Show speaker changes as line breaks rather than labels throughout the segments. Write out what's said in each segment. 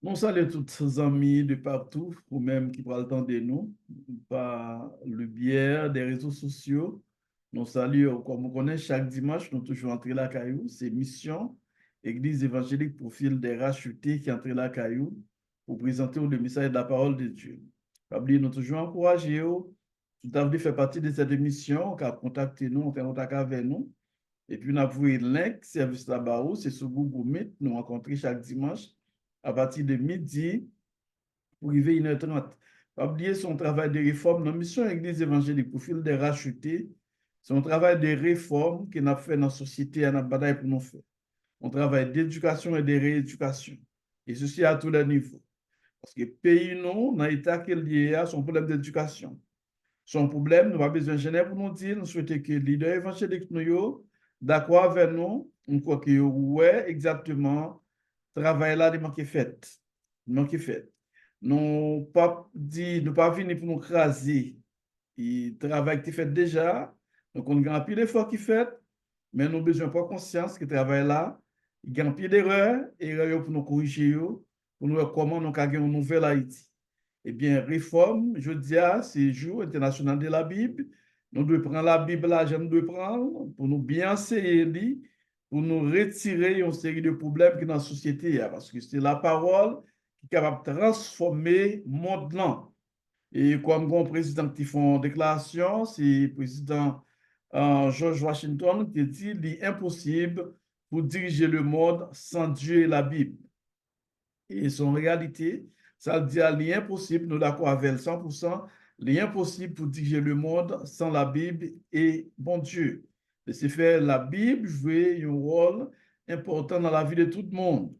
Nous saluons tous les amis de partout, ou même qui prennent le temps de nous, par le biais des réseaux sociaux. Nous saluons, comme on connaît, chaque dimanche, nous toujours entrer la caillou. C'est mission, Église évangélique profil des rachetés qui entrent la caillou pour présenter le message de la parole de Dieu. Oubliez, nous toujours encourager, tout à fait fait partie de cette émission, qui a contacté nous, on fait contact avec nous. Et puis, on a vu le link, service là-bas, c'est sur Google Meet, nous rencontrer chaque dimanche à partir de midi pour arriver à 1h30. Pas oublier son travail de réforme. Dans la mission Église évangélique pour fil des rachetés, c'est un travail de réforme qu'on a fait dans la société, à la bataille pour nous faire. On travaille d'éducation et de rééducation. Et ceci à tous les niveaux. Parce que pays, nous, dans l'état qu'il y a, son problème d'éducation. Son problème, nous avons besoin de Genève pour nous dire, nous souhaitons que les leaders évangéliques nous, d'accord avec nous, on croit que ouais, exactement, travail là, il manque fait. Il manque fait. Nous pas dit, nous pas venir pour nous craser. Le travail qui est fait déjà, donc on a un pile d'efforts qui fait, mais nous avons besoin de conscience que le travail là, il y a un pile d'erreurs, erreurs pour nous corriger, pour nous voir comment nous avons une nouvelle Haïti. Eh bien, réforme, je dis, c'est jour international de la Bible. Nous devons prendre la Bible là, nous devons prendre pour nous bien enseigner, pour nous retirer une série de problèmes qui sont dans la société, parce que c'est la parole qui est capable de transformer le monde là. Et comme grand président qui font déclaration, c'est le président George Washington qui dit qu'il est impossible pour diriger le monde sans Dieu et la Bible. Et son réalité, ça veut dire qu'il est impossible, nous d'accord avec 100%, il est impossible pour diriger le monde sans la Bible et bon Dieu. De ce fait, la Bible joue un rôle important dans la vie de tout le monde.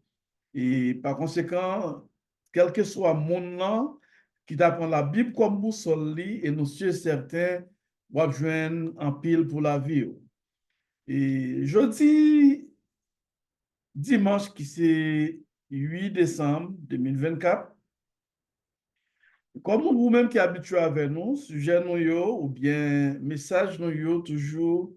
Et par conséquent, quel que soit le monde qui t'apprend la Bible comme boussole, et nous sommes certains, va joindre en pile pour la vie. Et jeudi, dimanche, qui c'est 8 décembre 2024, comme vous-même qui habituez avec nous, sujet nous yo, ou bien message nous yo, toujours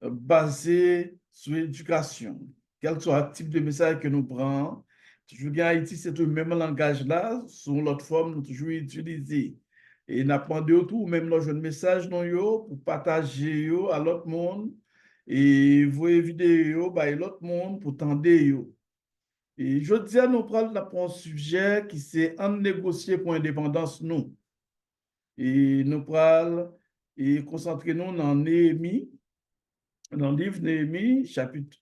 basé sur l'éducation. Quel que soit le type de message que nous prenons, toujours bien Haïti, c'est le même langage là, sous l'autre forme, nous toujours utilisé. Et nous apprenons de tout, même le jeune message nous yo, pour partager yo à l'autre monde, et vous vidéo bah, l'autre monde pour tendre yo. Et je dis à nous prendre un sujet qui c'est en négocier pour l'indépendance nous. Et nous prenons et concentrer nous dans Néhémie, dans le livre Néhémie, chapitre,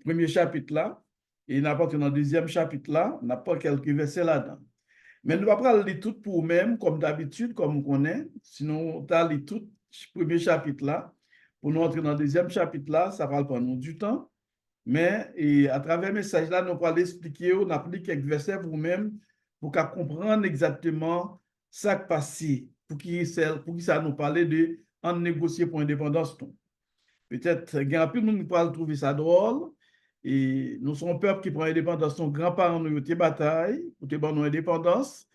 premier chapitre là, et n'importe dans le deuxième chapitre là, n'a pas quelques versets là-dedans. Mais nous ne pouvons pas lire tout pour nous-mêmes, comme d'habitude, comme on connaît, sinon tu as lu tout le premier chapitre là. Pour nous entrer dans le deuxième chapitre là, ça parle pas nous du temps. Mais et à travers le message là, nous allons expliquer, on applique quelques versets pour vous-même pour qu'à comprendre exactement ça qui passe, pour qui ça nous parle de en négocier pour l'indépendance. Peut-être, il y a un peu de nous qui trouver ça drôle. Et nous sommes un peuple qui prend l'indépendance. Nos grands-parents nous ont été bataille pour te nos indépendance.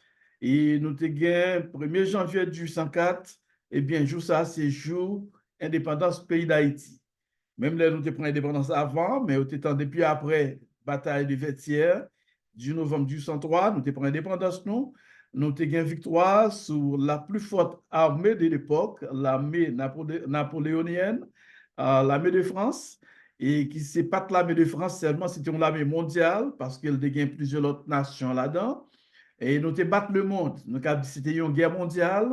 Et nous avons gagné 1er janvier 1804. Eh bien, jour ça, c'est jour indépendance pays d'Haïti. Même là, nous avons pris l'indépendance avant, mais depuis après, bataille de Vertières, du novembre 1803, nous avons pris l'indépendance, nous. Nous avons gagné victoire sur la plus forte armée de l'époque, l'armée napoléonienne, l'armée de France, et qui c'est pas que l'armée de France seulement, c'était une armée mondiale, parce qu'elle a gagné plusieurs autres nations là-dedans. Et nous avons battu le monde. C'était une guerre mondiale,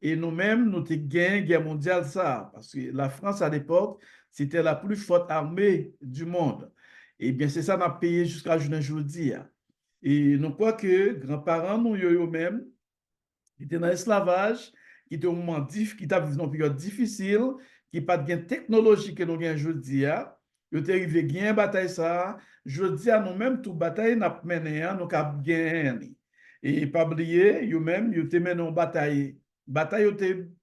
et nous-mêmes, nous avons gagné une guerre mondiale, ça, parce que la France à l'époque, c'était la plus forte armée du monde. Et bien, c'est ça qu'on a payé jusqu'à aujourd'hui. Et nous croyons que grands-parents, nous, eux-mêmes, qui étaient dans l'esclavage, qui étaient au moment qui étaient dans une période difficile, qui pas de technologie que nous avons aujourd'hui. Ils étaient arrivés à gagner bataille ça. Je dis à nous-mêmes, toute bataille n'a mené, nous avons gagné. Et pas oublier, eux-mêmes, ils étaient mené en bataille. Bataille,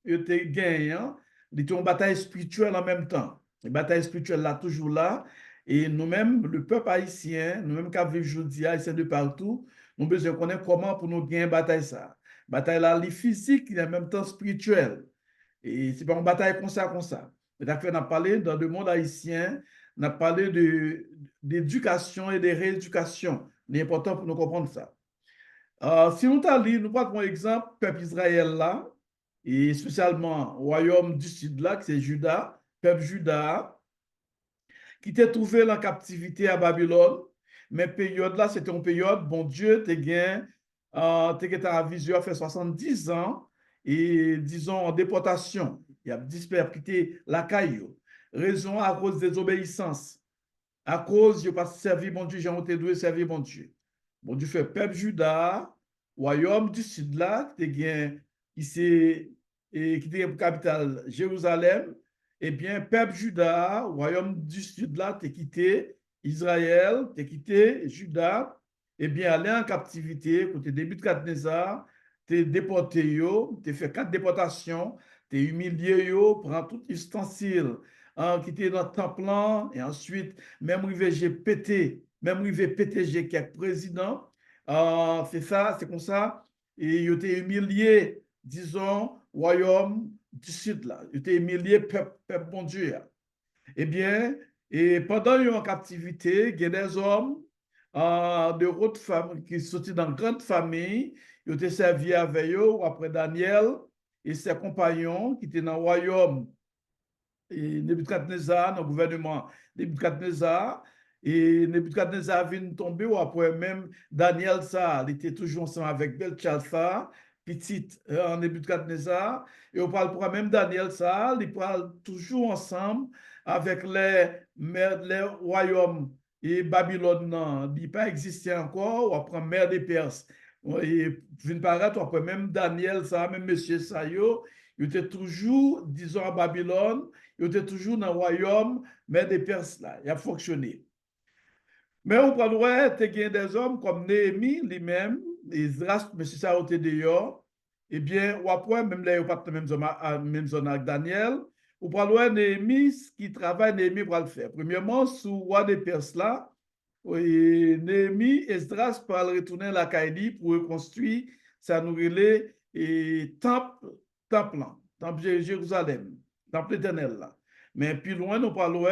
ils étaient gagné. C'était une bataille spirituelle en même temps. La bataille spirituelle là, toujours là. Et nous-mêmes, le peuple haïtien, nous-mêmes qui vivons aujourd'hui, haïtiens de partout, nous avons besoin de connaître comment pour nous gagner bataille ça. Bataille là, les physique et en même temps spirituelle. Et c'est pas une bataille comme ça, comme ça. On a parlé dans le monde haïtien, on a parlé d'éducation et de rééducation. C'est important pour nous comprendre ça. Si nous allons, nous prenons exemple, peuple Israël là, et spécialement royaume du sud là, qui c'est Juda, peuple Juda, qui était trouvé en captivité à Babylone. Mais période là, c'était une période, bon Dieu, t'es gain, t'es à vision, fait 70 ans, et disons en déportation. Il y a 10 peuples qui étaient la caillou. Raison à cause des obéissances. À cause, il n'a pas servi mon Dieu, j'ai été doué servir mon Dieu. Bon Dieu fait peuple Juda, royaume du sud là, qui était capitale Jérusalem, eh bien, peuple Juda, royaume du sud là, t'es quitté Israël, t'es quitté Juda, eh bien, aller en captivité, côté début de Nebuchadnezzar, t'es déporté, t'es fait 4 déportations, t'es humilié, prends tout ustensile, qui était dans le temple, et ensuite, même arrivé, j'ai pété, même arrivé pété, j'ai quelques présidents, c'est ça, c'est comme ça, et il était humilié, disons, royaume du sud là. Il était humilié, peuple bon Dieu. Eh bien, et pendant qu'ils en captivité, il y a des hommes de haute famille qui sont dans une grande famille, ils étaient servis avec eux, après Daniel et ses compagnons qui étaient dans le royaume et Nebuchadnezzar, dans le gouvernement Nebuchadnezzar. Et Nebuchadnezzar vient tomber, ou après même Daniel, ça, il était toujours ensemble avec Belshazzar, petite en Nebuchadnezzar. Et on parle pour même Daniel, ça, il parle toujours ensemble avec les royaumes. Et Babylone, non, il n'a pas existé encore, ou après mer des Perses. Et vient paraître, après même Daniel, ça, même Monsieur Sayo, il était toujours, disons, à Babylone, il était toujours dans le royaume, mais des Perses là, il a fonctionné. Mais on peut voir, il y a des hommes comme Néhémie lui-même, Esdras, M. ça a été dehors, eh bien, ou après, même là, il n'y a pas de même zone avec Daniel, ou peut voir Néhémie, qui travaille, Néhémie pour le faire. Premièrement, sous le roi des Perses là, et Néhémie, Esdras pour retourner à la Kaïli pour reconstruire sa nouvelle et temple de Jérusalem, temple éternel là. Mais plus loin, nous parlons,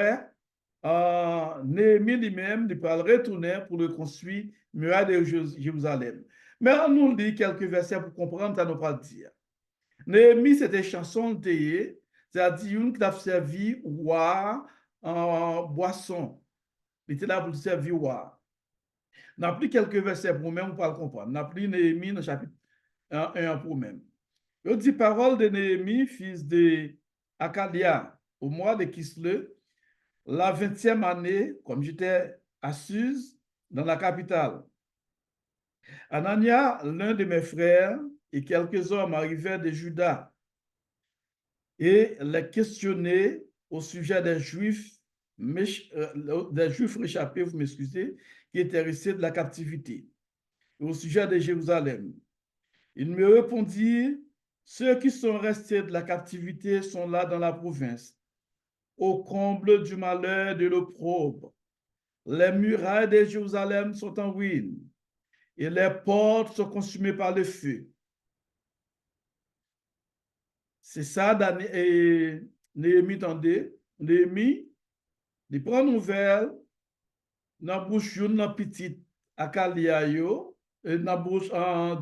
Néhémie lui-même, il peut retourner pour reconstruire la muraille de Jérusalem. Mais on nous lit quelques versets pour comprendre, ça nous pas dire. Néhémie, c'était chanson de c'est-à-dire une qui a servi roi en boisson. Il était là pour servir roi. On a pris quelques versets pour même, on peut le comprendre. On a pris Néhémie dans le chapitre 1 pour même. Il dit parole de Néhémie, fils de Akalia, au mois de Kisle, la 20e année, comme j'étais à Suse, dans la capitale. Anania, l'un de mes frères, et quelques hommes arrivèrent de Juda et les questionnaient au sujet des Juifs réchappés, vous m'excusez, qui étaient restés de la captivité, et au sujet de Jérusalem. Ils me répondirent, ceux qui sont restés de la captivité sont là dans la province, au comble du malheur de l'opprobre. Les murailles de Jérusalem sont en ruine et les portes sont consumées par le feu. C'est ça, Néhémie, tendez. Néhémie, il prend nouvelle dans la bouche d'une petite Akalia, et dans la bouche,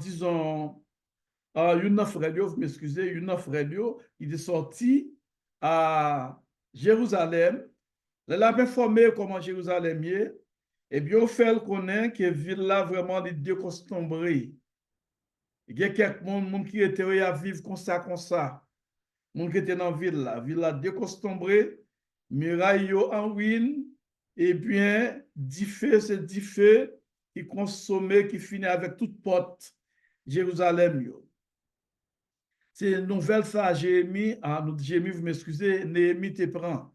disons, une frère, vous m'excusez, une frère, il est sorti à Jérusalem. Elle a informé comment Jérusalem est. Et bien, on fait le connaître que la ville là vraiment de décostombrée. Il y a quelques monde qui étaient à vivre comme ça, comme ça. Monde qui était dans la ville là décostombrée, muraille en ruine, et bien, du feu, c'est du feu qui consommait, qui finit avec toute porte Jérusalem. Yo. C'est une nouvelle ça, Jérémie, vous m'excusez, Néhémie te prend.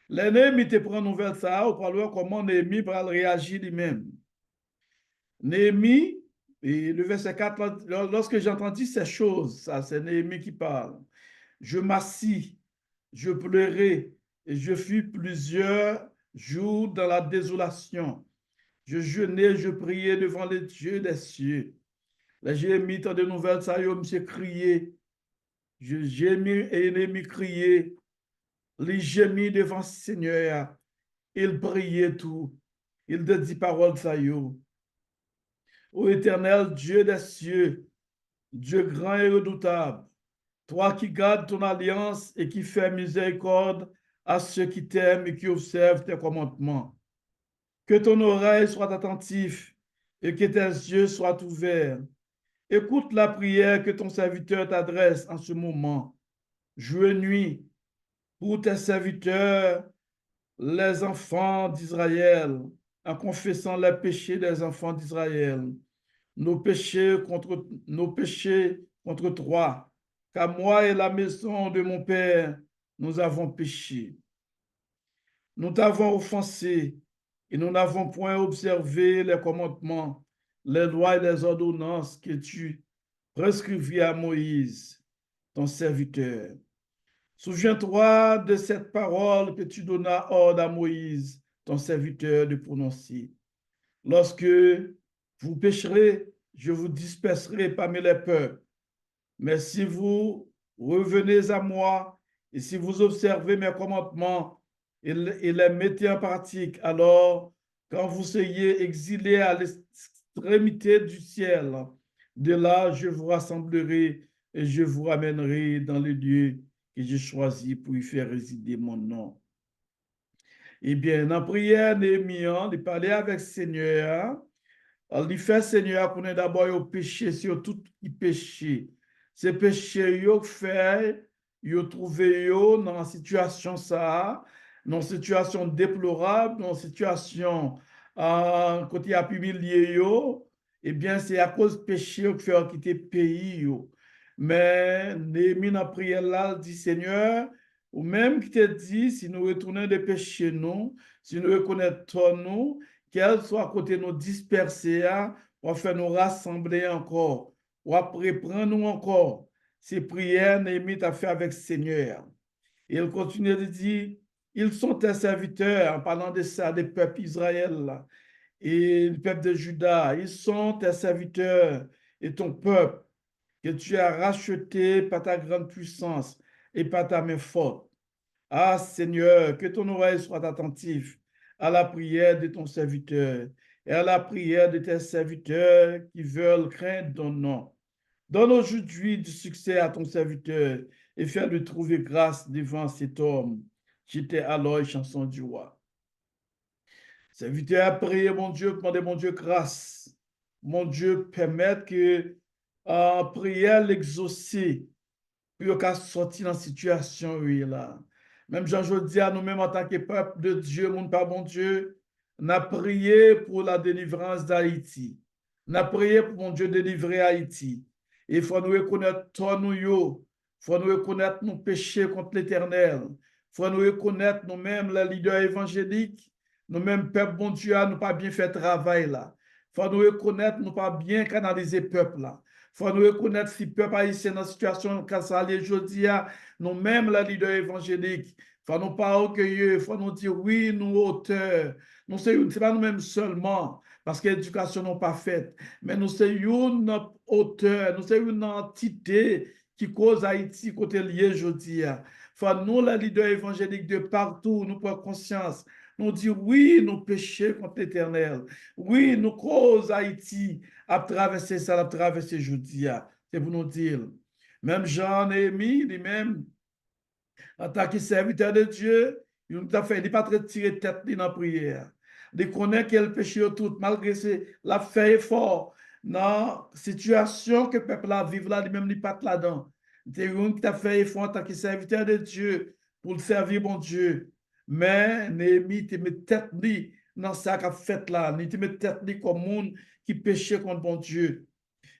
Les Néhémie te prend nouvelle ça, on parle comment Néhémie va réagir lui-même. Néhémie, et le verset 4, lorsque j'ai entendu ces choses, ça c'est Néhémie qui parle, je m'assis, je pleurais, et je fus plusieurs jours dans la désolation. Je jeûnais, je priais devant les dieux des cieux. Les Jérémie, tant de nouvelles, ça y est, monsieur crié. Je gémis et Néhémie criait. Il gémit devant le Seigneur. Il priait tout. Il te dit parole, ça y est. Ô Éternel, Dieu des cieux, Dieu grand et redoutable, toi qui gardes ton alliance et qui fais miséricorde à ceux qui t'aiment et qui observent tes commandements. Que ton oreille soit attentive et que tes yeux soient ouverts. Écoute la prière que ton serviteur t'adresse en ce moment, jour et nuit, pour tes serviteurs, les enfants d'Israël, en confessant les péchés des enfants d'Israël, nos péchés contre toi, car moi et la maison de mon Père, nous avons péché. Nous t'avons offensé et nous n'avons point observé les commandements, les lois et les ordonnances que tu prescrivis à Moïse, ton serviteur. Souviens-toi de cette parole que tu donnas ordre à Moïse, ton serviteur, de prononcer. Lorsque vous pécherez, je vous disperserai parmi les peuples. Mais si vous revenez à moi et si vous observez mes commandements et les mettez en pratique, alors quand vous seriez exilés à l'extrémité du ciel, de là je vous rassemblerai et je vous ramènerai dans le lieu que j'ai choisi pour y faire résider mon nom. Eh bien, dans la prière, Néhémie, il parlait avec le Seigneur. Il fait Seigneur pour nous d'abord au péché sur tout qui péché. Ces péchés yo fait, yo trouvé yo dans la situation ça, dans une situation déplorable, dans une situation côté a humilié yo, eh bien c'est à cause du péché que fait quitter le pays yo. Mais Néhémie dans la prière là dit Seigneur, ou même qui te dit si nous retournons des péchés nous, si nous reconnaissons nous, qu'elle soit à côté de nous disperser, pour faire nous rassembler encore, ou après prendre nous encore. Ces prières, Néhémie a fait avec le Seigneur. Et il continue de dire, ils sont tes serviteurs, en parlant de ça, des peuples Israël et le peuple de Juda. Ils sont tes serviteurs et ton peuple que tu as racheté par ta grande puissance et par ta main forte. Ah Seigneur, que ton oreille soit attentive à la prière de ton serviteur et à la prière de tes serviteurs qui veulent craindre ton nom. Donne aujourd'hui du succès à ton serviteur et fais-le trouver grâce devant cet homme. J'étais alors chanson du roi. Serviteur a prié, mon Dieu, demandez mon Dieu grâce. Mon Dieu, permette que en prière l'exaucer pour qu'à sortir dans la situation oui là. Même Jean je dis à nous-mêmes en tant que peuple de Dieu, mon Père, mon Dieu, on a prié pour la délivrance d'Haïti. On a prié pour mon Dieu délivrer Haïti. Et il faut nous reconnaître toi nous yo. Il faut nous reconnaître nos péchés contre l'Éternel. Il faut nous reconnaître nous-mêmes les leaders évangéliques. Nous-mêmes, peuple, bon Dieu, nous pas bien fait travail là. Il faut nous reconnaître nous pas bien canaliser peuple là. Il faut nous reconnaître si le peuple haïtien dans la situation quand ça allait aujourd'hui, nous-mêmes, les leaders évangéliques, il faut nous pas recueillir, il faut nous dire oui, nous auteurs. Nous c'est pas nous-mêmes seulement, parce que l'éducation n'est pas faite, mais nous c'est une auteur, nous c'est une entité qui cause Haïti côté lié aujourd'hui. Il faut nous, les leaders évangéliques de partout, nous prendre conscience. Nous dire oui, nous péchons contre l'Éternel. Oui, nous cause Haïti à traverser ça, à traverser Judea. C'est pour nous dire. Même Jean Néhémie, lui-même, en tant que serviteur de Dieu, il n'a pas tirer tête dans la prière. Il connaît quel péché tout, malgré la fait effort dans la situation que le peuple a vivre là, lui-même, il pas là-dedans. C'est un qui t'a fait effort en tant que serviteur de Dieu pour le servir, bon Dieu. Mais Néhémie, te met tête dans ça qu'a fait là. Il te met tête comme monde qui péchait contre bon Dieu.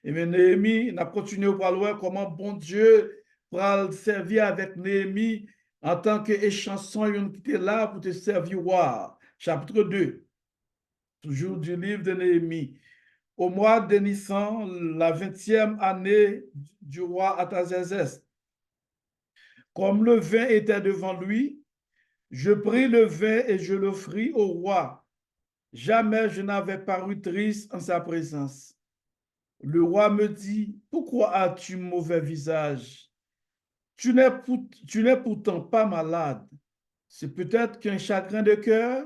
Et bien, Néhémie, on a continué pour voir comment bon Dieu va servir avec Néhémie en tant qu'échanson qui était là pour te servir roi. Chapitre 2, toujours du livre de Néhémie. Au mois de Nissan, la 20e année du roi Artaxerxès, comme le vin était devant lui, je pris le vin et je l'offris au roi. Jamais je n'avais paru triste en sa présence. Le roi me dit, pourquoi as-tu mauvais visage? Tu n'es pourtant pas malade. C'est peut-être qu'un chagrin de cœur.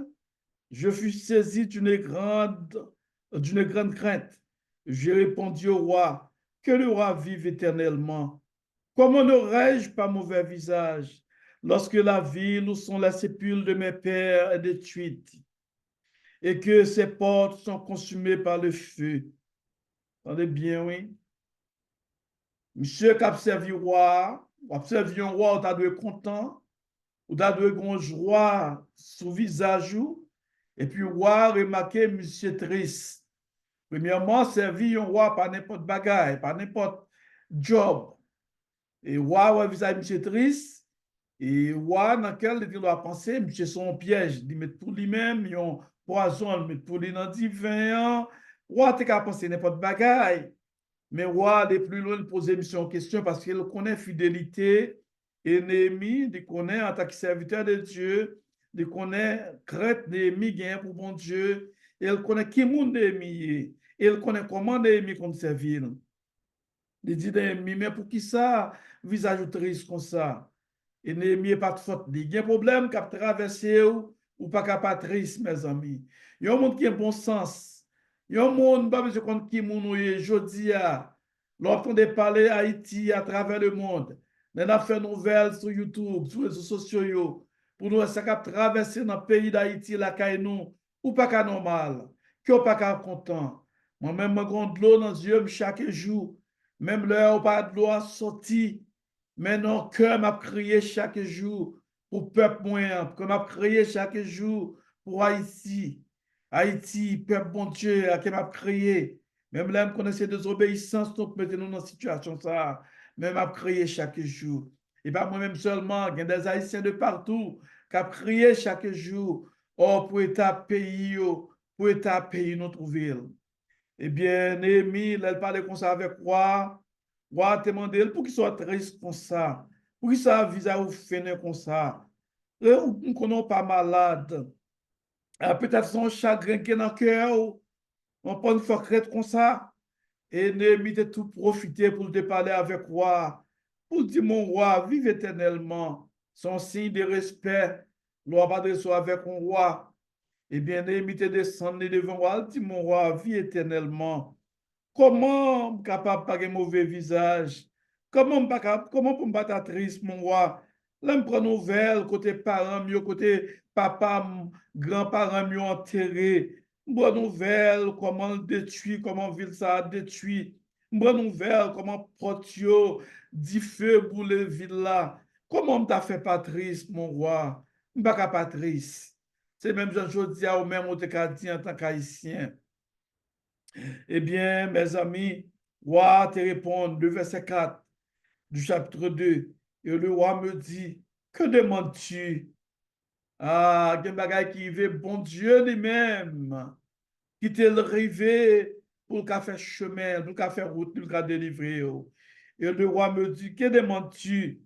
Je fus saisi d'une grande crainte. J'ai répondu au roi, que le roi vive éternellement. Comment n'aurais-je pas mauvais visage lorsque la ville où sont les sépulcres de mes pères est détruite et que ses portes sont consumées par le feu? Entendez bien, oui. Monsieur qui a servi roi, ou a servi un roi, ou dû être content, ou dû être joie sur le visage, et puis roi remarqué monsieur triste. Premièrement, servi un roi par n'importe bagaille, par n'importe job. Et roi, ouais, visage monsieur triste, et roi, dans quel il doit penser, monsieur son piège, il met pour lui-même, il un poison, il met pour lui dans divin, roi, t'es qu'à penser n'importe bagaille. Mais roi, aller plus loin, il pose mission en question parce qu'il connaît fidélité et Néhémie, il connaît en tant que serviteur de Dieu, il connaît crainte Néhémie gagne pour bon Dieu, et il connaît qui monde Néhémie est, et il connaît comment Néhémie compte servir. Il dit Néhémie, mais pour qui ça, visage triste comme ça? Et Néhémie n'est pas de faute. Il y a un problème qui a traversé ou pas capable triste, mes amis. Il y a un monde qui a un bon sens. Il y a un monde, pas besoin de compte qui moun est jodi a. L'entendez parler Haïti à travers le monde. On a fait nouvelles sur YouTube, sur les réseaux sociaux, pour nous, ça a traversé dans le pays d'Haïti, la caille nous, ou pas qu'à normal, qui ou pas qu'à content. Moi-même, je prends de l'eau dans les yeux chaque jour. Même l'heure où pas de l'eau a sorti. Mais non, cœur m'a crié chaque jour pour peuple moyen, que m'a crié chaque jour pour Haïti. Haïti, peuple bon Dieu, qui m'a crié. Même là, je connaissais désobéissance, donc mettez-nous dans une situation ça. Mais m'a crié chaque jour. Et pas moi-même seulement, il y a des Haïtiens de partout qui ont crié chaque jour. Oh, pour état pays, pour état pays, notre ville. Eh bien, Néhémie, elle parlait comme ça avec roi. Roi te demandé pour qu'il soit triste comme ça. Pour qu'il soit visage ou fainé comme ça. Ou qu'on n'est pas malade. Peut-être son chagrin qui est dans le cœur. On peut une fois comme ça. Et Néhémie a tout profité pour te parler avec roi. Pour dire, mon roi, vive éternellement. Son signe de respect. Loi pas de soi avec un roi. Eh bien, Néhémie te descendu devant le roi. Dit, mon roi, vis éternellement. Comment capable pas un mauvais visage? Comment pour me battre triste, mon roi? Là, me prend nouvelle, côté parents mieux, côté papa, grand-parents mieux enterré. Bonne nouvelle, comment le détruit, comment ville ça a détruit. Bonne nouvelle, comment protio dit feu pour les villes là. Comment t'as fait pas triste, mon roi? M'pas pas triste. C'est même Jean dis à ou même au dit en tant qu'haïtien. Eh bien, mes amis, roi te répond, le verset 4 du chapitre 2. Et le roi me dit, que demandes-tu? Ah, il y a un bagage qui veut bon Dieu lui-même, qui t'est arrivé pour qu'à faire chemin, pour qu'à faire route, pour qu'à délivrer. Et le roi me dit, que demandes-tu?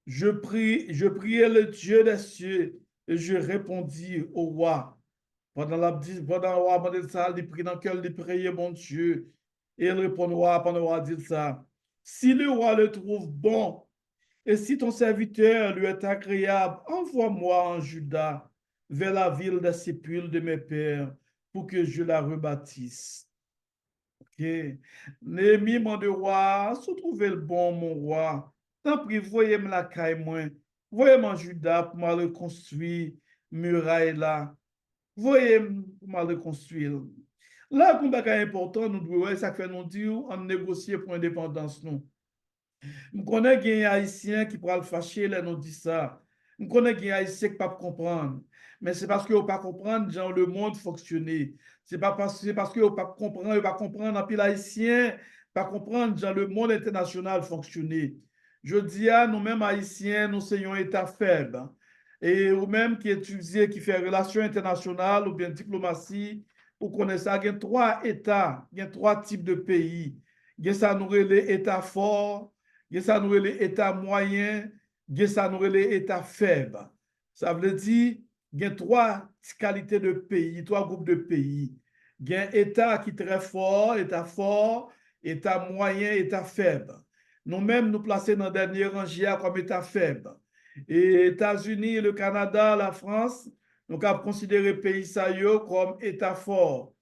Je priais le Dieu des cieux et je répondis au roi. Pendant le roi m'a dit ça, il prie dans le cœur, il priait mon Dieu. Et il répond au roi, pendant le roi dit ça. Si le roi le trouve bon, et si ton serviteur lui est agréable, envoie-moi en Juda, vers la ville des sépulcres de mes pères, pour que je la rebâtisse. Ok. Néhémie, mon de roi, se trouve le bon, mon roi. Tant pis, voyez-moi la caille, moi. Voyez-moi en Juda pour me reconstruire, muraille là. Voyez, pour me reconstruire. Là, comme bagage important, nous devons, ça fait nous dire, on négocier pour l'indépendance, nous. Je connais des Haïtiens qui pourraient le fâcher, là, nous dit ça. Je connais des Haïtiens qui ne peuvent pas comprendre. Mais c'est parce qu'ils ne peuvent pas comprendre, genre, le monde fonctionner. C'est parce qu'ils ne peuvent pas comprendre, ils pas comprendre, et puis l'Haïtien, pas comprendre, genre, le monde international fonctionner. Je dis à nous-mêmes Haïtiens, nous sommes un État faible. Et ou même qui étudie, qui fait relations internationales ou bien diplomatie, vous connaissez ça, il y a trois États, il y a trois types de pays. Il y a ça, nous, les États forts, il ça nous les états moyens, il ça nous les états faibles. Ça veut dire il y a trois qualités de pays, trois groupes de pays. Il y a un état qui est très fort, état moyen, état faible. Nous-mêmes, nous plaçons dans le dernier rangé comme état faible. Et États-Unis, le Canada, la France, nous avons considéré pays ça comme état fort.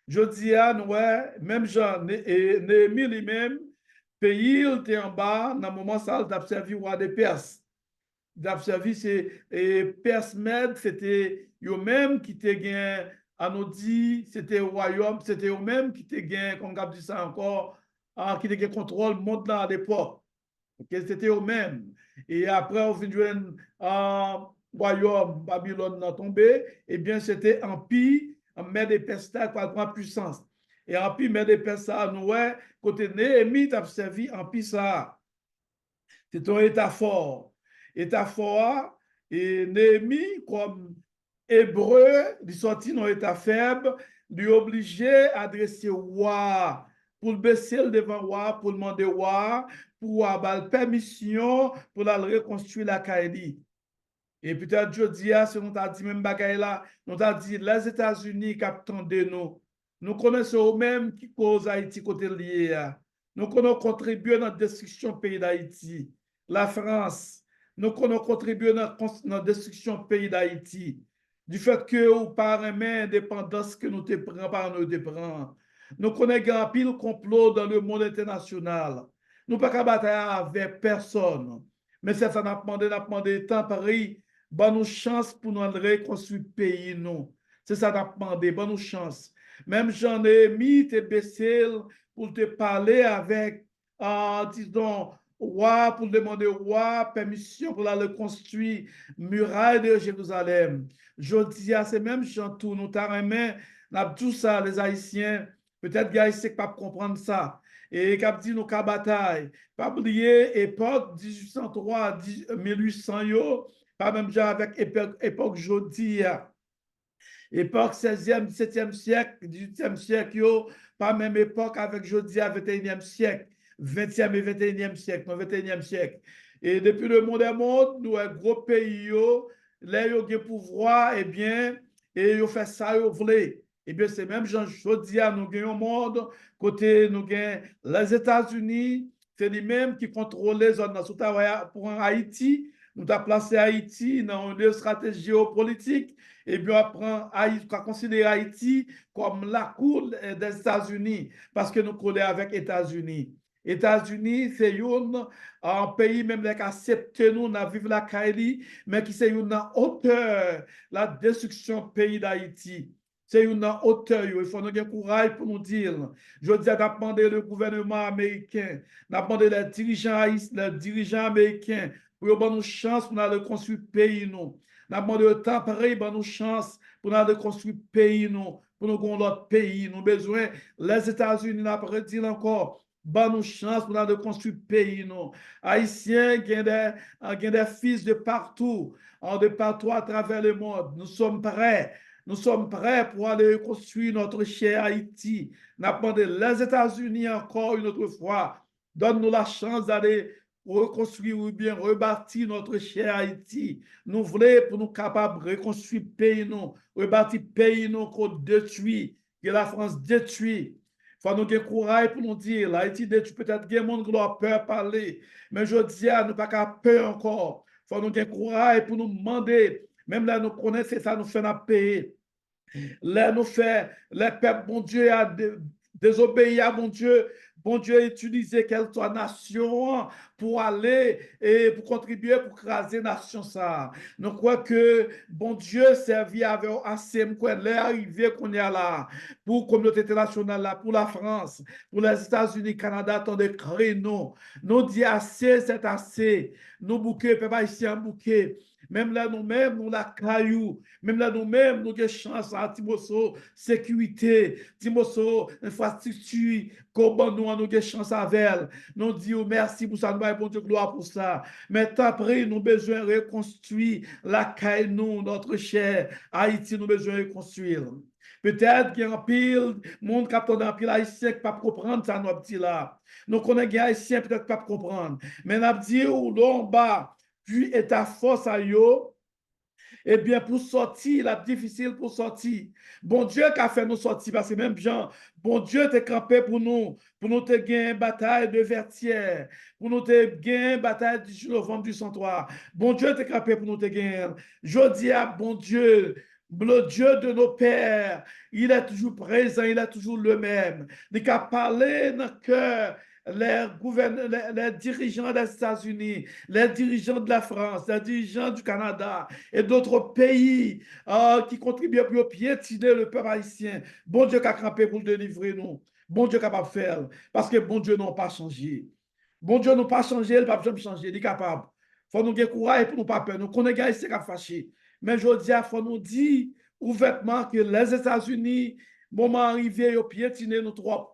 Je dis à nous, même Jean, et Néhémie lui-même, pays, il était en bas, dans le moment ça, il a servi roi des Perses. Il a servi, et Perse Mède, c'était eux-mêmes qui étaient gain, à nous dit, c'était au royaume, c'était eux-mêmes qui étaient gain, comme on dit ça encore, qui étaient gain contrôle le monde là à l'époque. Okay? C'était eux-mêmes. Et après, on vient de un royaume Babylone n'a tombé, eh bien, c'était Empire, Mède et Perse qui prend puissance. Et Empire, Mède et Perse, nous, ouais, côté Néhémie, a servi Empire ça. C'est un état fort. État fort, et Néhémie, comme hébreu, il sorti dans état faible, lui obligé à adresser au roi pour le baisser devant le roi, pour demander au roi, pour avoir permission pour la reconstruire la Kaili. Et peut-être je dis, si nous t'a dit même bagaille là, nous t'a dit les États-Unis qui attendent nous. Nous connaissons eux-mêmes qui cause Haïti côté lié. Nous connaissons contribué à notre destruction du pays d'Haïti. La France, nous connaissons contribué à notre destruction du pays d'Haïti. Du fait que ou par main indépendance que nous te prenons par nous te prenons. Nous connaissons un pile complot dans le monde international. Nous ne pouvons pas batailler avec personne. Mais c'est ça, n'a demandé temps Paris, bonne nous chance pour nous reconstruire le pays, nous. C'est ça n'a demandé, bonne nous chance. Même j'en ai mis tes baissé pour te parler avec, disons, roi, pour demander au roi permission pour la reconstruire muraille de Jérusalem. Je dis à ces mêmes gens, tout, nous t'arrêtons, tout ça, les Haïtiens, peut-être les Haïtiens ne pas comprendre ça. Et cap dit nous ka bataille. Pas oublier époque 1803 1800 yo, pas même genre avec époque jodi. Époque 16e, 17e siècle, 18e siècle yo, pas même époque avec jodi à 21e siècle, 20e et 21e siècle, non 21e siècle. Et depuis le monde est monde, nous un gros pays yo, là yo gen pouvoir eh bien et yo fait ça yo voulez. Eh bien, c'est même Jean Jodia, nous gagnons le monde, côté nous gagnons les États-Unis, c'est lui-même qui contrôle les zones pour Haïti. Nous avons placé Haïti dans une stratégie géopolitique. Et bien, on va considérer Haïti comme la cour des États-Unis parce que nous collons avec les États-Unis. États-Unis, c'est un pays même qui accepte nous, nous vivre la Kaili, mais qui c'est une hauteur, la destruction du pays d'Haïti. C'est une hauteur, il faut nous avoir courage pour nous dire. Je dis à demander le gouvernement américain, demander les dirigeants américains pour avoir une chance pour nous reconstruire le pays. Nous demandé le temps pareil, pour nous chance pour nous reconstruire le pays. Nous, pour nous avoir l'autre pays. Nous besoin, les États-Unis, nous après dire encore, bonne nous chance pour nous reconstruire le pays. Nous. Haïtiens, il des fils de partout à travers le monde. Nous sommes prêts. Nous sommes prêts pour aller construire notre cher Haïti. Nous demandé les États-Unis encore une autre fois. Donne-nous la chance d'aller reconstruire ou bien rebâtir notre cher Haïti. Nous voulons pour nous capables de reconstruire le pays, nous, rebâtir le pays nous, qu'on détruit, que la France détruit. Il faut nous avoir courage pour nous dire, l'Haïti détruit, peut-être que le monde qui a peur de parler, mais je dis à nous pas qu'à peur encore. Il faut nous avoir courage pour nous demander, même là nous connaissons ça, nous fait la paix. Là, nous fait, les peuples, bon Dieu, a désobéi à bon Dieu utiliser quelle soit nation pour aller et pour contribuer pour craser nation ça. Nous croyons que bon Dieu servit avec assez l'arrivée qu'on est là pour la communauté internationale là, pour la France, pour les États-Unis, Canada, tant de créneaux. Nous dit assez, c'est assez. Nous bouquets, peuple ici un bouquet. Même là, nous-mêmes, nous la caillou. Même là, nous-mêmes, nous avons chance à Timoso, sécurité, Timoso, infrastructure, comment nous avons chance avec elle. Nous disons merci pour ça, nous avons bon Dieu gloire pour ça. Mais après, nous avons besoin de reconstruire la caille, nous, notre cher Haïti, nous avons besoin de reconstruire. Peut-être qu'il y a un pile, monde qui a un pile haïtien qui ne peut pas comprendre ça, nous avons là. Nous connaissons des haïtiens peut-être pas comprendre. Mais nous avons dit, où l'on bat, puis est à force à yo, eh bien, pour sortir, la difficile pour sortir. Bon Dieu qui a fait nous sortir, parce que même Jean, bon Dieu t'a campé pour nous te gagner bataille de Vertières, pour nous te gagner bataille du novembre du 103. Bon Dieu t'a campé pour nous te gagner. Je dis à bon Dieu, Le Dieu de nos pères, il est toujours présent, il est toujours le même. Il a parlé dans le cœur les dirigeants des États-Unis, les dirigeants de la France, les dirigeants du Canada et d'autres pays qui contribuent pour piétiner le peuple haïtien. Bon Dieu qui a campé pour délivrer nous. Bon Dieu capable de faire. Parce que bon Dieu n'a pas changé. Bon Dieu n'a pas changé, il n'a pas jamais changé. Il est capable. Il faut nous avoir courage pour nous pas peur. Nous connaissons les qui fâché. Mais je dis, il faut nous dire ouvertement que les États-Unis, moment arrivé, ils piétiner nous trop.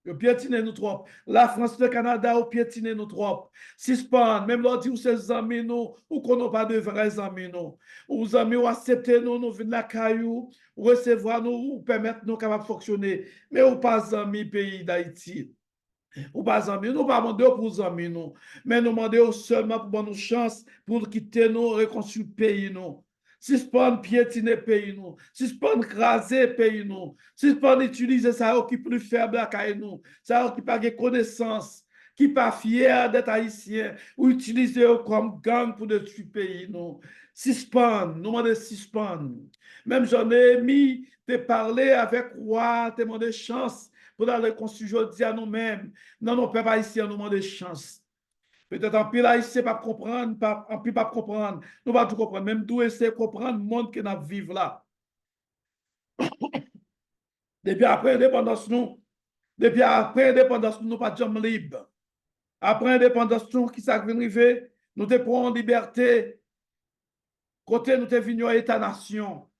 Ils piétiner nous trop. La France, le Canada, ils piétiner nous trop. Suspend, même leur dit, ou ces amis, nous, ou qu'on n'a pas de vrais amis, nous. Ou amis, ou accepter nous, nous venir la caillou, ou recevoir nous, ou permettre nous capables de fonctionner. Mais ou pas amis, pays d'Haïti. Ou pas amis, nous pas demander pour amis, nous. Mais nous demander seulement pour bonne chance, pour quitter nous, reconstruire le pays, nous. Si ce pas piétiner pays nous, si ce pas craser pays nous, si ce pas utiliser ça qui est plus faible à nous, ça qui pas de connaissance, qui pas fier d'être haïtien, ou utiliser comme gang pour détruire pays nous. Suspend, nous demandons suspend. Même j'en ai mis de parler avec roi, te demander chance pour la reconstruire à nous-mêmes. Non, non, peuple haïtien, nous demandons chance. Peut-être en pile haïtien pas comprendre, en pile pas comprendre. Nous pas tout comprendre. Même d'où essayer de comprendre le monde que nous vivons là. Depuis après l'indépendance, nous pas de jambes libres. Après l'indépendance, nous, qui s'est arrivé, nous te prenons en liberté. Côté nous te venus à État-nation.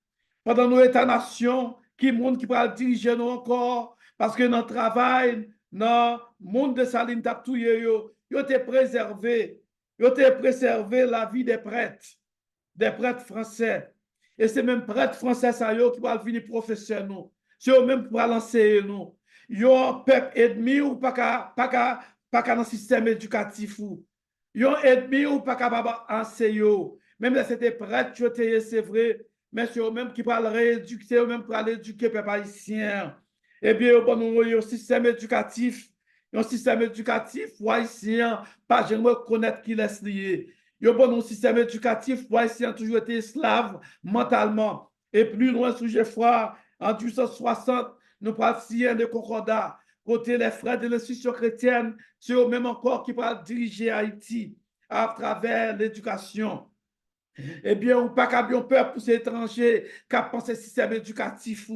Pendant nos États-nation, qui monde qui va diriger nous encore, parce que notre travail, dans le monde de Saline Taptouye, ils ont préservé, la vie des prêtres français. Et c'est même prêtres français ça, qui vont venir professeur nous. C'est eux même pour lancer nous. Ils ont un peuple ennemi ou pas dans le système éducatif. Ils ont ennemi ou pas capable d'enseigner. Même si c'était prêtre, c'est vrai, mais c'est eux-mêmes qui parlent rééduquer, c'est eux-mêmes qui parlent éduquer les peuple haïtien. Eh bien, bon, nous avons un système éducatif, pour haïtien, pas jamais reconnaître qu'il est lié. Yo bon, un système éducatif pour haïtien toujours été esclave mentalement. Et plus loin, sujet froid, en 1860, nous pratiquions de concordat. Côté les frères de l'institution chrétienne, c'est eux-mêmes encore qui peuvent diriger Haïti à travers l'éducation. Eh bien, on pas qu'à bien peur pour ces étrangers qui pensent le système éducatif.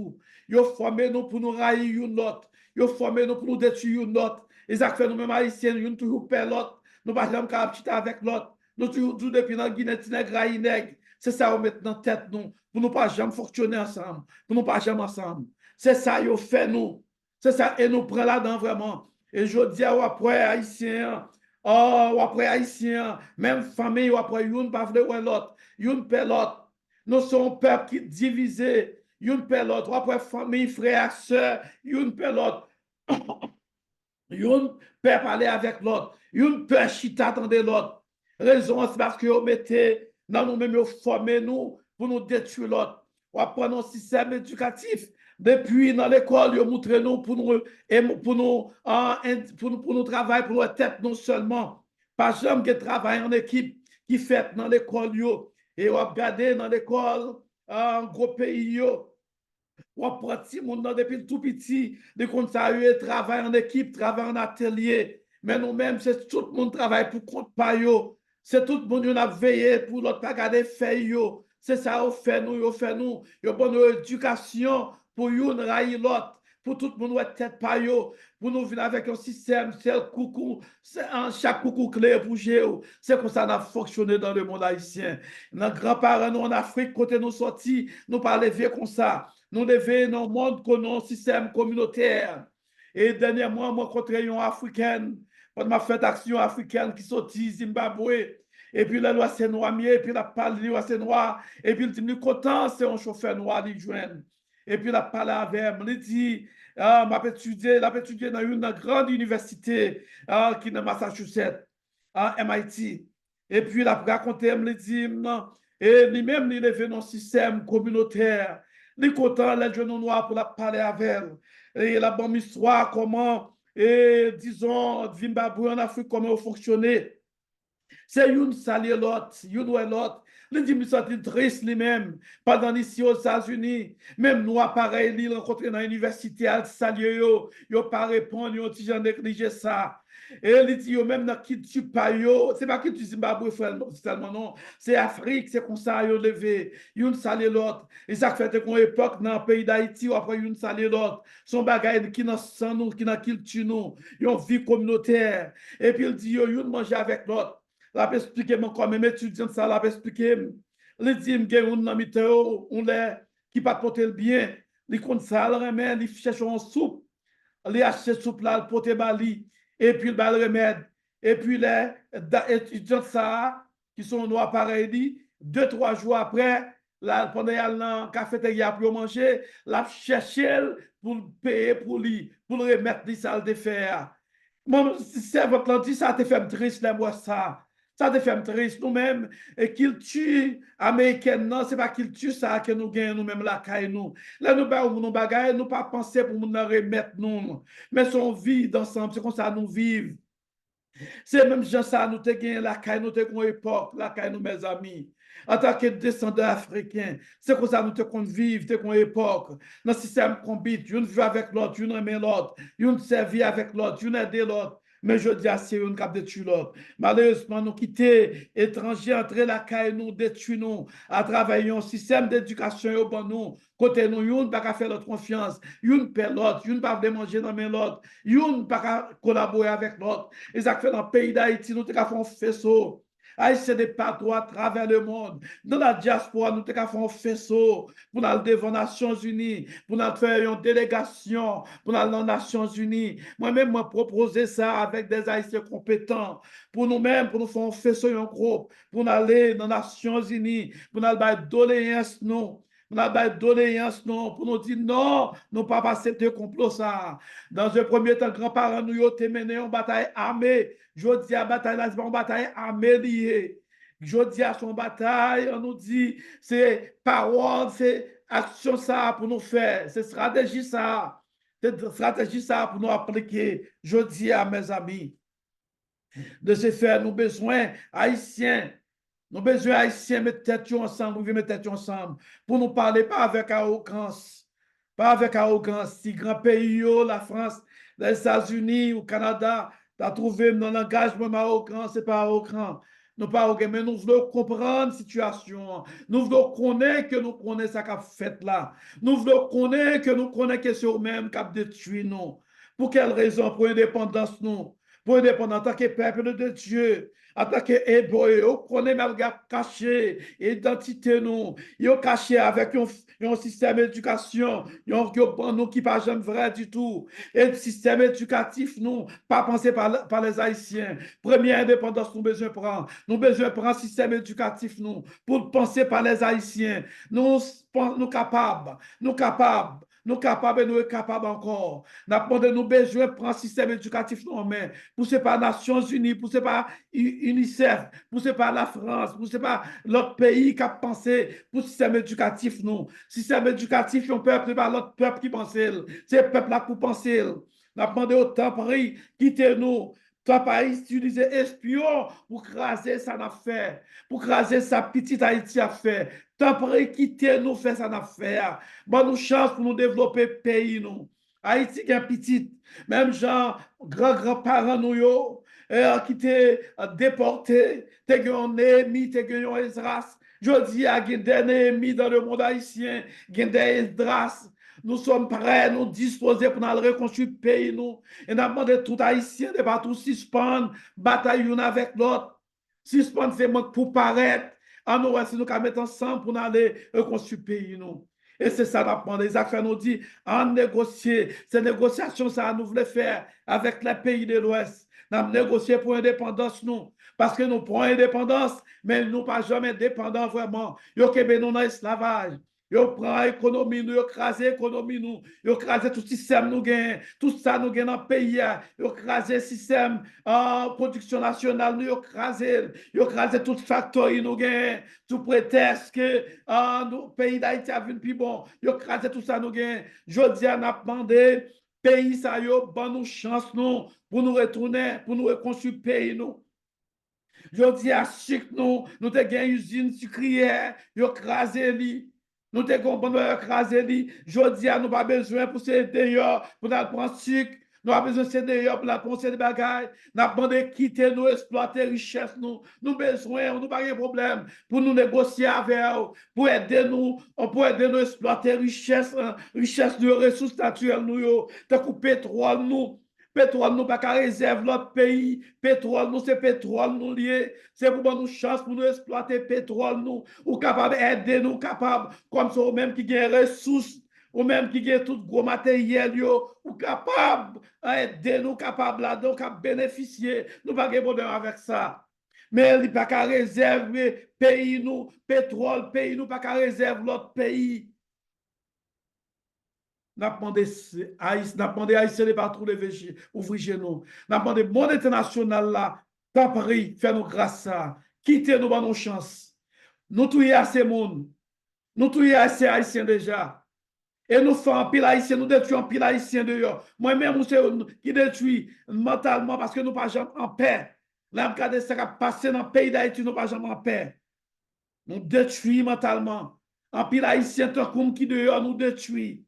Ils ont formé nous pour nous railler une autre. Ils ont formé nous pour nous détruire une autre. Ils ont fait nous-mêmes haïtiens, nous toujours peur l'autre. Nous ne pouvons jamais capter avec l'autre. Nous toujours depuis dans Guinée, Guinée, c'est ça qu'on met dans la tête nous, pour nous pas jamais fonctionner ensemble, pour nous pas jamais ensemble. C'est ça qu'ils ont fait nous. C'est ça, et nous prenons là-dedans vraiment. Et je dis à après haïtien, oh, après haïtien, même famille, ou après une pas de l'autre, une paix l'autre. Nous sommes un peuple qui est divisé, une paix l'autre, après famille, frère, soeur, une paix l'autre. Une peut parler avec l'autre, une peut chita attendre l'autre. Raison, c'est parce que vous mettez dans nous-mêmes, vous formez nous pour nous détruire l'autre. On apprend nos système éducatif. Depuis dans l'école, vous montrez nous pour nous, pour nous travailler pour notre tête non seulement. Pas jamais que travail en équipe qui fait dans l'école, et on regarde dans l'école, en gros pays, on prend petit monde depuis tout petit, de comme ça, travaille en équipe, travaille en atelier. Mais nous-mêmes, c'est tout le monde travaille pour compte pas yo. C'est tout le monde qui a veillé pour l'autre pas garder fait yo. C'est ça, on fait nous, on fait nous. Yo bonne éducation pour yon railler l'autre. Pour tout le monde ouais tête pas yo. Pour nous venir avec un système, c'est coucou, c'est chaque coucou clé pour géo. C'est comme ça qu'on a fonctionné dans le monde haïtien. Nos grands-parents, nous en Afrique, côté nous sortis, nous parlons vieux comme ça. Nous devons dans le monde connaître un système communautaire. Et dernièrement, moi, rencontré une Africaine, pendant ma fête action africaine qui sortit Zimbabwe. Et puis, la loi c'est noir, et puis la parle de loi c'est noir. Et puis, il dit, content, c'est un chauffeur noir, il joint. Et puis, la parle avec moi, il dit, ah, m'a étudié dans une grande université qui est dans Massachusetts, à MIT. Et puis, il a raconté, il dit, et lui-même, il est venu dans un système communautaire. Il est content, les jeunes noirs pour la parler avec elle. Et la bonne histoire, comment, et disons, Zimbabwe en Afrique, comment fonctionner. C'est une salir l'autre, une ou l'autre. Il dit, il sentit triste lui-même, pendant ici aux États-Unis, même nous, pareil, il rencontré dans l'université, al salué, yo pas répondre, yo ti jan négligé ça. Et il dit, yo même dans qui tu pas yo, c'est pas qui tu Zimbabwe, seulement non, c'est Afrique, c'est comme ça, yo levé, yon salé l'autre. Et ça fait qu'on époque dans le pays d'Haïti, ou après yon salé l'autre. Son bagay qui dans sang nous, qui dans culture nous, yon vie communautaire. Et puis il dit, yo, yon manger avec l'autre. La peut expliquer, moi, comme même étudiant, ça, la peut expliquer. Il dit, m'gè yon nan mite yo, on lè, qui pas porter le bien. Il compte ça, le remède, il cherche une soupe. Il achète soupe là, il porte bali. Et puis, il bat le remède. Et puis, les étudiants, ça, qui sont noirs pareil, 2-3 jours après, là, pendant qu'il y a dans cafétéria pour manger, la chercher pour payer pour lui, pour le remettre des salles de faire. Moi, c'est votre dit, ça te fait triste, là, moi, ça. Ça te fait triste, nous-mêmes, et qu'il tue américaine, non, c'est pas qu'il tue ça que nous gagnons, nous-mêmes, la caille, nous. Là, nous, bah, nous bagaille, nous pas penser pour nous remettre, nous. Mais son vie ensemble, c'est comme ça nous vivons. C'est même gens ça, nous te gagné la caille, nous te une époque, la caille, nous, mes amis. En tant que descendants africains, c'est comme ça nous te qu'on vivre, te qu'on époque. Dans le système qu'on bite, une vit avec l'autre, une aime l'autre, une servir avec l'autre, une aide l'autre. Mais je dis à c'est une cap de tuer l'autre. Malheureusement, nous quitter étrangers, entrer la caille, nous détruire nous, à travailler un système d'éducation au bon nous. Côté nous, une pas faire notre confiance, une paie l'autre, une pas manger dans l'autre, une pas collaborer avec l'autre. Et ça fait dans le pays d'Haïti, nous avons fait un faisceau. Haïtien des partout à travers le monde. Dans la diaspora, nous avons fait un faisceau pour aller devant les Nations Unies, pour aller faire une délégation, pour aller dans les Nations Unies. Moi-même, moi, proposer ça avec des Haïtiens compétents pour nous-mêmes, pour nous faire un faisceau, un groupe, pour aller dans les Nations Unies, pour aller faire doléances, nous. Pour nous doléances, non, pour nous dire non, nous ne pas accepter complot ça. Dans un premier temps, grands-parents nous ont mené en bataille armée. Je dis à bataille, là, c'est une bataille armée liée. Je dis à son bataille, on nous dit, c'est parole, c'est action ça pour nous faire, c'est stratégie ça. C'est stratégie ça pour nous appliquer. Je dis à mes amis, de ce faire, nous besoin haïtiens. Nous besoin haïtiens mettre tête ensemble, nous mettre tête ensemble pour nous parler pas avec arrogance. Pas avec arrogance. Si grand pays, la France, les États-Unis ou Canada, tu as trouvé dans l'engagement arrogant, c'est pas arrogant. Nous pas arrogant, mais nous voulons comprendre la situation. Nous voulons connaître que nous connaissons ce qu'a fait là. Nous voulons connaître que nous connaissons que c'est eux-mêmes qui ont détruit nous. Pour quelle raison? Pour l'indépendance, nous. Pour l'indépendance, en tant que peuple de Dieu. En tant qu'hébreu, on connaît même caché, identité nous, ils caché avec un système d'éducation, nous qui pas jamais vrai du tout. Et le système éducatif, nous, pas pensé par les Haïtiens. Première indépendance, nous besoin prendre. Nous besoin prendre un système éducatif, nous, pour penser par les Haïtiens. Nous capables, nous capables. Nous capables et nous sommes capables encore. Nous avons besoin de prendre un système éducatif en main. Poussé par les Nations Unies, poussé par UNICEF, poussé par la France, poussé par l'autre pays qui a pensé pour le système éducatif. Nous, système éducatif, on peuple, pas l'autre peuple qui pense. C'est le peuple là pour penser. Nous avons demandé au temps, Paris, quittez-nous. Toi, pas utiliser espion pour craser sa affaire, pour craser sa petite Haïti affaire. Toi, pas quitter nous faire sa affaire. Bon, nous chance pour nous développer le pays, nous. Haïti est petite. Même gens, grands-parents, nous, qui étaient déportés, t'es gagné Néhémie, t'es gagné Esdras. Je dis à des Néhémie dans le monde haïtien, des Esdras. Nous sommes prêts, nous disposés pour nous reconstruire le pays, nous. Et nous avons demandé tout haïtien de partout suspendre, bataille l'une avec l'autre. Suspendre, c'est pour paraître. En nous, si nous mettre ensemble pour aller reconstruire le pays, nous. Et c'est ça, nous les affaires nous dit, en négocier. Ces négociations, ça, nous voulons faire avec les pays de l'Ouest. Nous avons négocié pour l'indépendance, nous. Parce que nous prenons l'indépendance, mais nous ne sommes pas jamais dépendants vraiment. Nous sommes dans l'esclavage. Yo prend l'économie, nous écrase l'économie, nous écrase tout système, nous gagnons, tout ça nous gagnons dans le pays, yo écrase le système en production nationale, nous écrase toute factory, nous gagnons, sous prétexte que le pays d'Haïti a vu plus bon, yo écrase tout ça, nous gagnons. Je dis à n'a demandé, pays ça yo, bon nous chance nous, pour nous retourner, pour nous reconstruire pays nous. Je dis à sucre, nous te une usine sucrière, yo crasé li. Nous te comprenons, yo crasé li. Je dis à nous pas besoin pour ces d'ailleurs, pour nous prendre sucre. Nous avons besoin de ces d'ailleurs pour nous prendre ces bagages. Nous avons besoin de quitter nous, exploiter richesse nous. Nous besoin, nous pas de problème pour nous négocier avec eux, pour aider nous à exploiter richesse, richesse de ressources naturelles nous, de pétrole nous. Pétrole nous pas qu'à réserve l'autre pays. Pétrole nous c'est pétrole nous lié. C'est pour nous chance pour nous exploiter pétrole nous. Ou capable d'aider nous capable comme ça ou même qui gagne ressources ou même qui gagne tout gros matériel yo ou capable d'aider nous capable là donc à bénéficier. Nous pas de problème avec ça. Mais il pas qu'à réserver pays nous pétrole pays nous pas qu'à réserve l'autre pays. N'a demandé Haïtien de pas trouver ouvrir chez nous. N'a demandé monde international là, t'as pris, fais nous grâce ça. Quittez nous dans nos chances. Nous touillons assez monde. Nous touillons assez Haïtiens déjà. Et nous faisons pile Haïtien, nous détruisons pile Haïtien dehors. Moi-même, c'est qui détruit mentalement parce que nous pas jamais en paix. Là, regardez ce qui a passé dans le pays d'Haïti, nous pas jamais en paix. Nous détruisons mentalement. En pile Haïtien, tant comme qui dehors, nous détruit.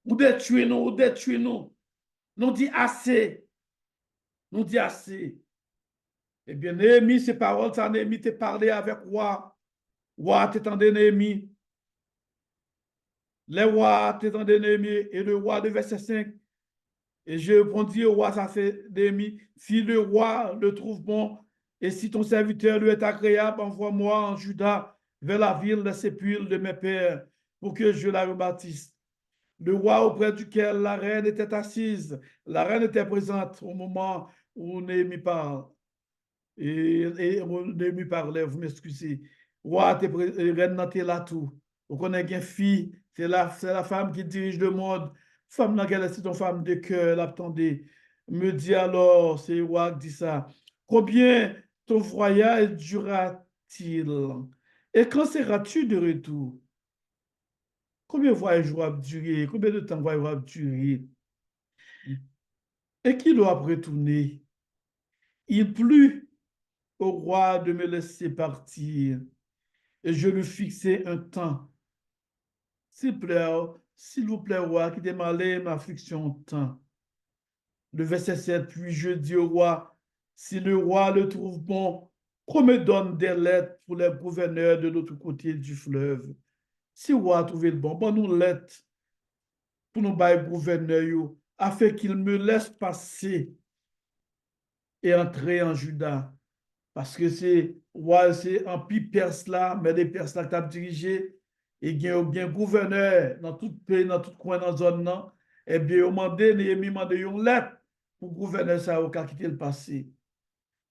Nous détruisons, nous détruisons. Nous dit assez. Nous dit assez. Eh bien, Néhémie, ces paroles, ça, Néhémie t'a parlé avec roi. Roi, t'étendais Néhémie. Les rois t'étendais Néhémie et le roi de verset 5. Et je répondis au roi, ça fait Néhémie, si le roi le trouve bon et si ton serviteur lui est agréable, envoie-moi en Juda vers la ville de sépulcre de mes pères pour que je la rebâtisse. Le roi auprès duquel la reine était assise, la reine était présente au moment où Néhémie parle. Et Néhémie parlait, vous m'excusez. Roi, reine était là tout. Vous connaissez une fille, c'est la femme qui dirige le monde. Femme là, c'est une femme de cœur, l'attendait. Me dit alors, c'est roi qui dit ça. Combien ton voyage durera-t-il? Et quand seras-tu de retour? Combien de voyages va durer? Combien de temps va durer? Et qui doit retourner? Il plut au roi de me laisser partir et je lui fixai un temps. S'il vous plaît, roi, qui démarrait ma affliction temps. Le verset 7, puis je dis au roi, si le roi le trouve bon, qu'on me donne des lettres pour les gouverneurs de l'autre côté du fleuve. Si le roi a trouvé le bon, bon nous lettres pour nous bailler gouverneur, afin qu'il me laisse passer et entrer en Juda. Parce que c'est un pays perse là, mais les Perses là qui ont dirigé, et il y a bien gouverneur dans tout pays, dans tout coin, dans la zone, non, et bien, il a demandé une lettre pour le gouverneur ça a quitté le passé.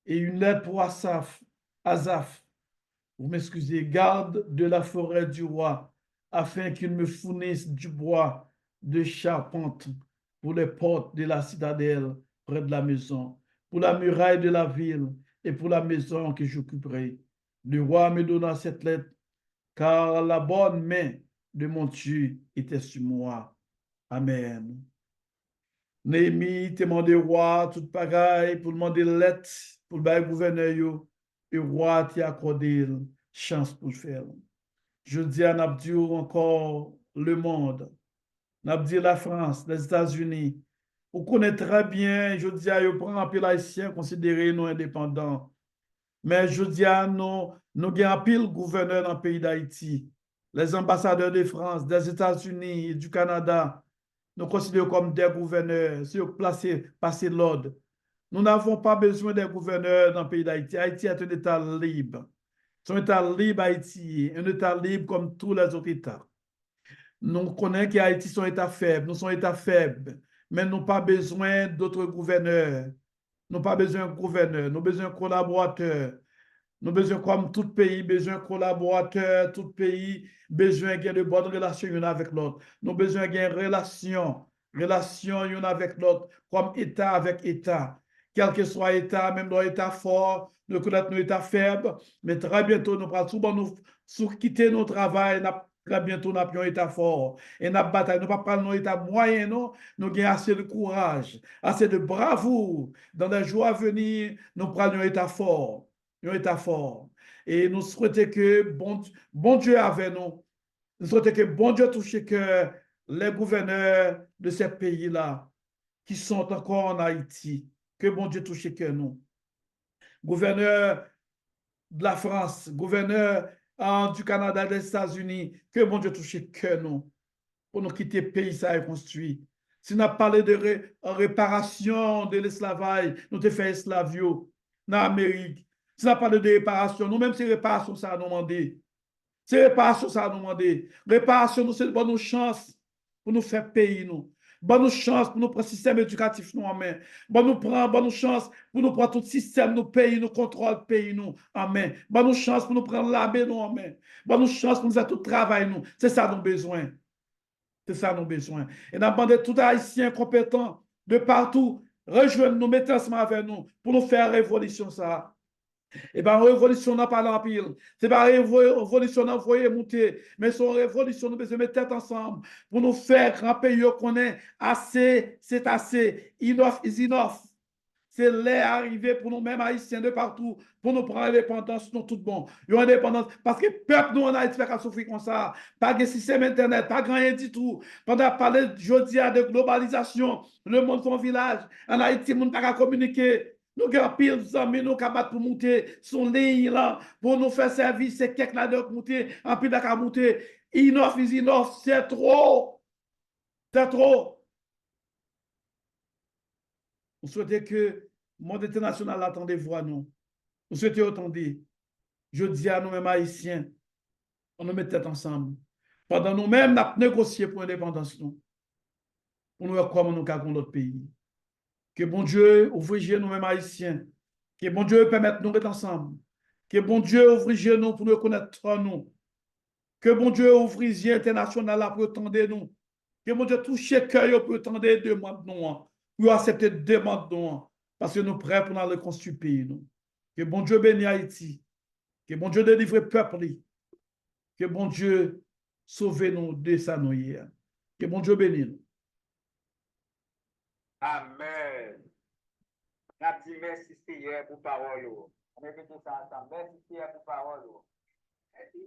Et une lettre pour Asaph, vous m'excusez, garde de la forêt du roi, afin qu'il me fournisse du bois de charpente pour les portes de la citadelle près de la maison, pour la muraille de la ville et pour la maison que j'occuperai. Le roi me donna cette lettre, car la bonne main de mon Dieu était sur moi. Amen. Néhémie demandé au roi tout pareil pour demander lettre pour le gouverneur. Le roi t'a accordé chance pour le faire. Je dis à Nabdio encore le monde. Nabdio la France, les États-Unis. Vous connaissez très bien, je dis à eux, prendre un peu l'haïtien, considérer nous indépendants. Mais je dis à nous avons un pile gouverneur dans le pays d'Haïti. Les ambassadeurs de France, des États-Unis et du Canada, nous considérons comme des gouverneurs, sur passer l'ordre. Nous n'avons pas besoin des gouverneurs dans le pays d'Haïti. Haïti est un État libre. C'est un État libre, Haïti, un État libre comme tous les autres États. Nous connaissons qu'Haïti est un État faible, nous sommes un État faible, mais nous n'avons pas besoin d'autres gouverneurs. Nous n'avons pas besoin de gouverneurs, nous avons besoin de collaborateurs. Nous avons besoin, comme tout pays, besoin de collaborateurs, tout pays, besoin de bonnes relations l'un avec l'autre. Nous avons besoin de relations l'un avec l'autre, comme État avec État. Quel que soit l'État, même dans l'État fort, nous connaissons nos États faibles, mais très bientôt, nous pourrons souvent nous quitter notre travail, très bientôt, nous avons un État fort. Et nous bataille, nous ne pas prendre nos États moyens, non? Nous avons assez de courage, assez de bravoure. Dans les jours à venir, nous prenons un État fort. un État fort. Et nous souhaitons que bon Dieu avec nous. Nous souhaitons que bon Dieu touche que les gouverneurs de ces pays-là qui sont encore en Haïti. Que bon Dieu touche que nous. Gouverneur de la France, gouverneur du Canada, des États-Unis, que bon Dieu touche que nous. Pour nous quitter le pays, ça est construit. Si on a parlé de réparation de l'esclavage, nous te fait esclavio dans l'Amérique. Si on a parlé de réparation, nous-mêmes, c'est réparation, ça a demandé. C'est réparation, ça a demandé. Réparation, nous, c'est bonne chance pour nous faire payer, nous. Bonne chance pour nous prendre le système éducatif nous en main. Bonne chance pour nous prendre tout le système, nous pays, nous contrôle pays nous en main. Bonne chance pour nous prendre l'abbé nous en main. Bonne chance pour nous faire tout le travail nous. C'est ça nos besoins. C'est ça nos besoins. Et nous demandons tout haïtien compétent de partout, rejoindre nous, mettez ensemble avec nous pour nous faire révolution ça. Et bien, révolution n'a pas l'empire. C'est pas révolution n'a voyé monter, mais c'est une révolution nous besoin mettre tête ensemble pour nous faire un pays qu'on est assez, c'est assez. Enough is enough. C'est l'air arrivé pour nous-mêmes haïtiens de partout, pour nous prendre l'indépendance, nous tout bon. Une indépendance, parce que le peuple nous en Haïti fait qu'à souffrir comme ça. Pas de système internet, pas rien du tout. Pendant parler jeudi de globalisation, le monde son village. En Haïti, le monde n'a pas communiquer. Nous avons pile d'amis, nous capables pour monter son ligne là, pour nous faire service, c'est quelques là de monter, en plus de monter. Enough is enough, c'est trop. C'est trop. Nous souhaitons que le monde international attende voix nous. Nous souhaitons attendre. Je dis à nous-mêmes haïtiens, on nous met tête ensemble. Pendant nous-mêmes, nous avons négocié pour l'indépendance, nous. Pour nous voir comment nous avons notre pays. Que bon Dieu ouvre les yeux nous-mêmes haïtiens. Que bon Dieu permette nous d'être ensemble. Que bon Dieu ouvre les yeux nous pour nous connaître nous. Que bon Dieu ouvre les yeux internationaux pour attendre nous. Que bon Dieu touche le cœur pour attendre des demandes nous. Pour accepter des demandes nous. Parce que nous sommes prêts pour aller reconstruire le pays. Nous. Que bon Dieu bénisse Haïti. Que bon Dieu délivre le peuple. Que bon Dieu sauve nous de sa noyée. Que bon Dieu bénisse nous.
Amen. Merci Seigneur pour parole. On répète ça ensemble. Merci Seigneur pour parole.